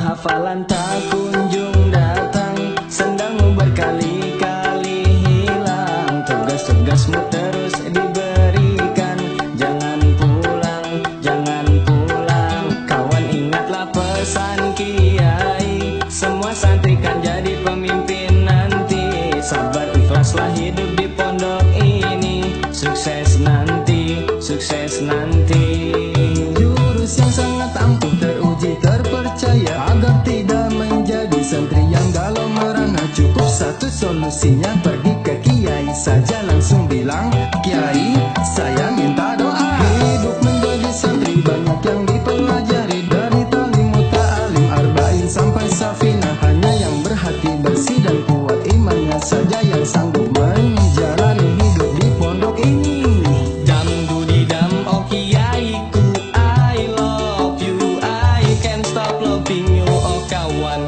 Hafalan tak kunjung datang, sendangmu berkali-kali hilang. Tugas-tugasmu terus diberikan, jangan pulang, jangan pulang. Kawan ingatlah pesan kiai, semua santri kan jadi pemimpin nanti. Sabar ikhlaslah hidup di pondok ini, sukses nanti, sukses nanti. Jurus yang sangat ampuh, teruji, terpercaya, agar tidak menjadi santri yang galau merana. Cukup satu solusinya, pergi ke kiai saja, langsung bilang, Kiai, saya minta doa. Hidup menjadi santri banyak yang dipelajari, dari talimut ta'alim, arba'in sampai safinah. Hanya yang berhati bersih dan kuat imannya saja yang sanggup menjalani hidup di pondok ini. Dam dudi dam, oh kiaiku, I love you, I can't stop loving you, oh kawan.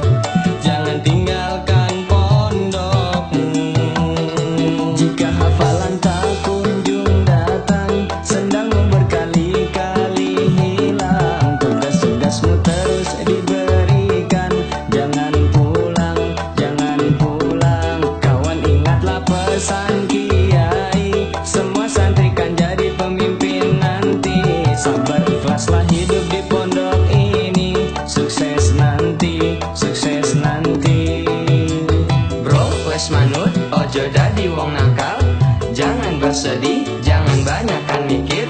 Jangan tinggalkan pondokmu. Jika hafalan tak kunjung datang, sendangmu berkali-kali hilang. Tugas-tugasmu terus diberikan, jangan pulang, jangan pulang. Kawan ingatlah pesan kiai, semua santri kan jadi pemimpin nanti. Sabar ikhlaslah hidup di pondok ini, sukses nanti, sukses nanti. Bro, wes manut, ojo dadi wong nakal. Jangan bersedih, jangan banyakkan mikir.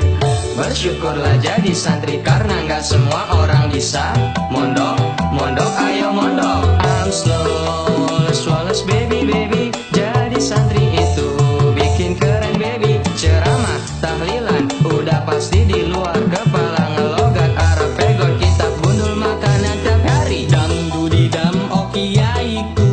Bersyukurlah jadi santri, karena nggak semua orang bisa mondok, mondok, ayo mondok. I'm flawless, flawless, baby, baby. Jadi santri itu bikin keren, baby. Ceramah, tahlilan, udah pasti di luar kepala. Ngelogat Arab, pegon kitab, gundul makanan tiap hari. Dam dudi dam, oh kiaiku,